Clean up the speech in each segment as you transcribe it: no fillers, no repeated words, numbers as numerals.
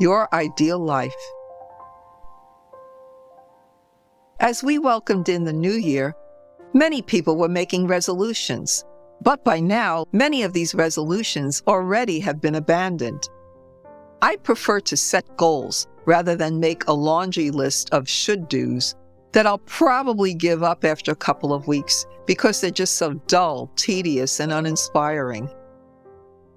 your ideal life. As we welcomed in the new year, many people were making resolutions, but by now, many of these resolutions already have been abandoned. I prefer to set goals rather than make a laundry list of should-dos that I'll probably give up after a couple of weeks because they're just so dull, tedious, and uninspiring.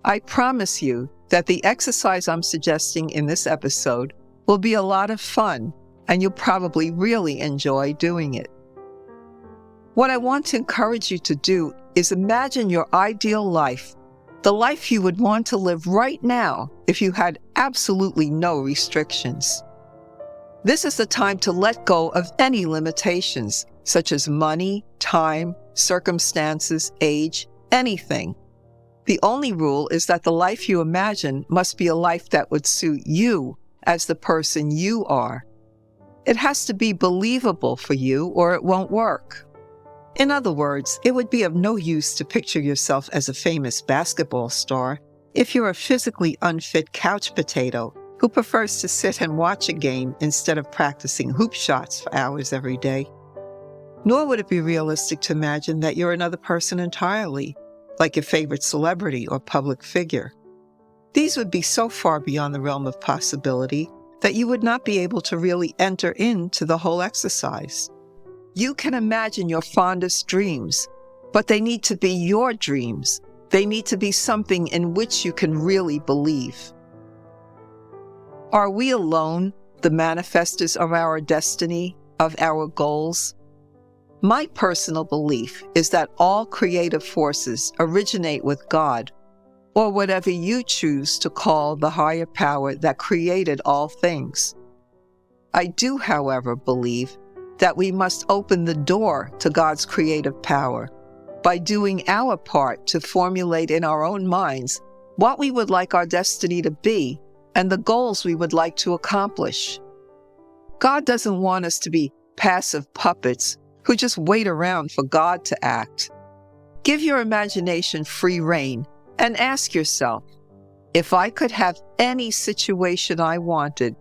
I promise you that the exercise I'm suggesting in this episode will be a lot of fun, and you'll probably really enjoy doing it. What I want to encourage you to do is imagine your ideal life, the life you would want to live right now if you had absolutely no restrictions. This is the time to let go of any limitations, such as money, time, circumstances, age, anything. The only rule is that the life you imagine must be a life that would suit you as the person you are. It has to be believable for you or it won't work. In other words, it would be of no use to picture yourself as a famous basketball star if you're a physically unfit couch potato who prefers to sit and watch a game instead of practicing hoop shots for hours every day. Nor would it be realistic to imagine that you're another person entirely, like your favorite celebrity or public figure. These would be so far beyond the realm of possibility that you would not be able to really enter into the whole exercise. You can imagine your fondest dreams, but they need to be your dreams. They need to be something in which you can really believe. Are we alone, the manifestors of our destiny, of our goals? My personal belief is that all creative forces originate with God, or whatever you choose to call the higher power that created all things. I do, however, believe that we must open the door to God's creative power by doing our part to formulate in our own minds what we would like our destiny to be and the goals we would like to accomplish. God doesn't want us to be passive puppets who just wait around for God to act. Give your imagination free rein and ask yourself, if I could have any situation I wanted,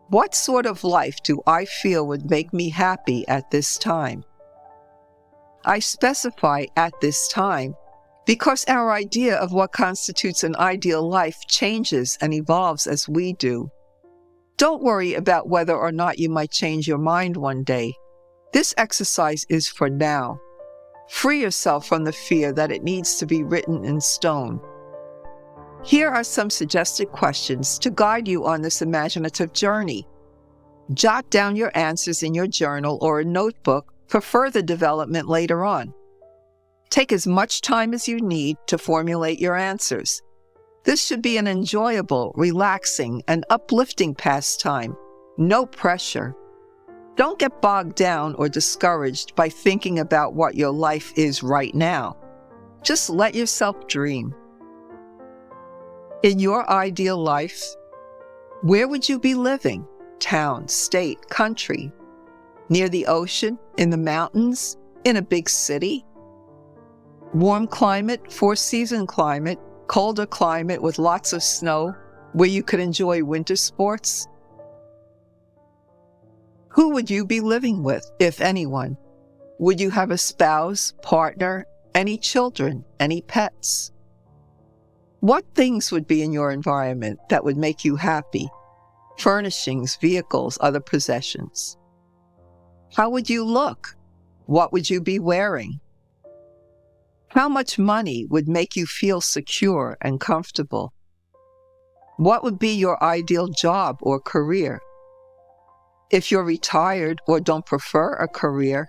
what sort of life do I feel would make me happy at this time? I specify at this time because our idea of what constitutes an ideal life changes and evolves as we do. Don't worry about whether or not you might change your mind one day. This exercise is for now. Free yourself from the fear that it needs to be written in stone. Here are some suggested questions to guide you on this imaginative journey. Jot down your answers in your journal or a notebook for further development later on. Take as much time as you need to formulate your answers. This should be an enjoyable, relaxing, and uplifting pastime. No pressure. Don't get bogged down or discouraged by thinking about what your life is right now. Just let yourself dream. In your ideal life, where would you be living? Town, state, country? Near the ocean, in the mountains, in a big city? Warm climate, four-season climate, colder climate with lots of snow, where you could enjoy winter sports? Who would you be living with, if anyone? Would you have a spouse, partner, any children, any pets? What things would be in your environment that would make you happy? Furnishings, vehicles, other possessions. How would you look? What would you be wearing? How much money would make you feel secure and comfortable? What would be your ideal job or career? If you're retired or don't prefer a career,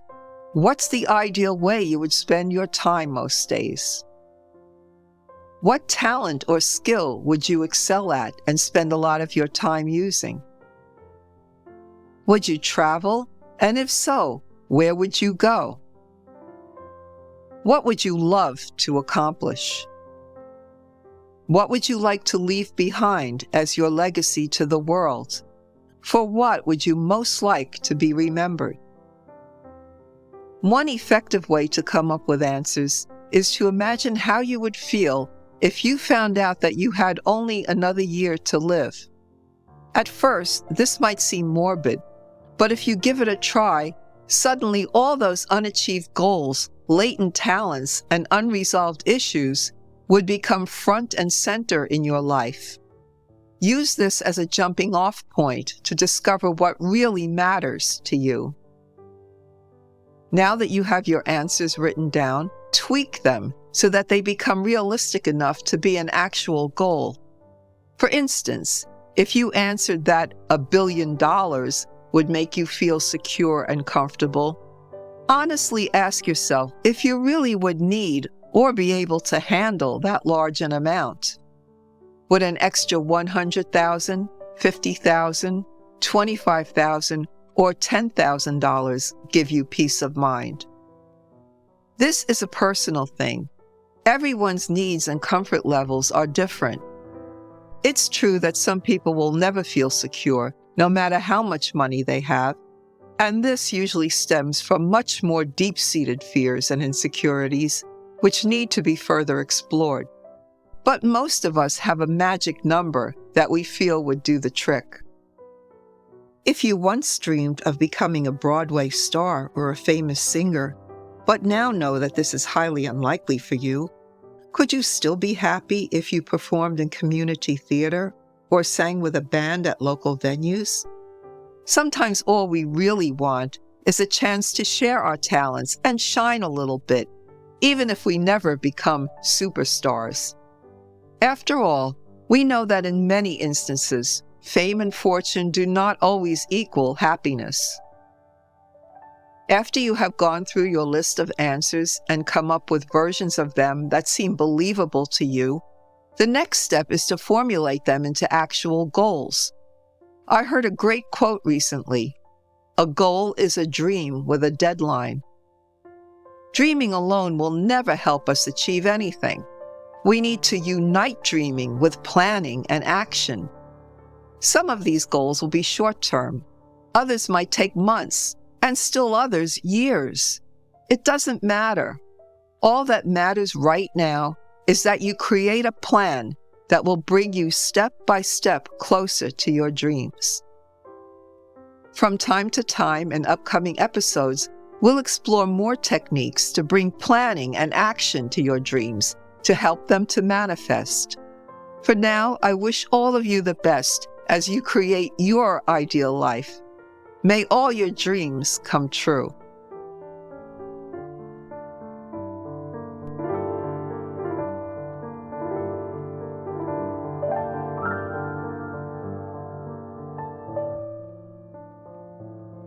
what's the ideal way you would spend your time most days? What talent or skill would you excel at and spend a lot of your time using? Would you travel? And if so, where would you go? What would you love to accomplish? What would you like to leave behind as your legacy to the world? For what would you most like to be remembered? One effective way to come up with answers is to imagine how you would feel if you found out that you had only another year to live. At first, this might seem morbid, but if you give it a try, suddenly all those unachieved goals, latent talents, and unresolved issues would become front and center in your life. Use this as a jumping-off point to discover what really matters to you. Now that you have your answers written down, tweak them so that they become realistic enough to be an actual goal. For instance, if you answered that $1 billion would make you feel secure and comfortable, honestly ask yourself if you really would need or be able to handle that large an amount. Would an extra $100,000, $50,000, $25,000, or $10,000 give you peace of mind? This is a personal thing. Everyone's needs and comfort levels are different. It's true that some people will never feel secure, no matter how much money they have, and this usually stems from much more deep-seated fears and insecurities, which need to be further explored. But most of us have a magic number that we feel would do the trick. If you once dreamed of becoming a Broadway star or a famous singer, but now know that this is highly unlikely for you, could you still be happy if you performed in community theater or sang with a band at local venues? Sometimes all we really want is a chance to share our talents and shine a little bit, even if we never become superstars. After all, we know that in many instances, fame and fortune do not always equal happiness. After you have gone through your list of answers and come up with versions of them that seem believable to you, the next step is to formulate them into actual goals. I heard a great quote recently: "A goal is a dream with a deadline." Dreaming alone will never help us achieve anything. We need to unite dreaming with planning and action. Some of these goals will be short-term. Others might take months, and still others years. It doesn't matter. All that matters right now is that you create a plan that will bring you step by step closer to your dreams. From time to time in upcoming episodes, we'll explore more techniques to bring planning and action to your dreams to help them to manifest. For now, I wish all of you the best as you create your ideal life. May all your dreams come true.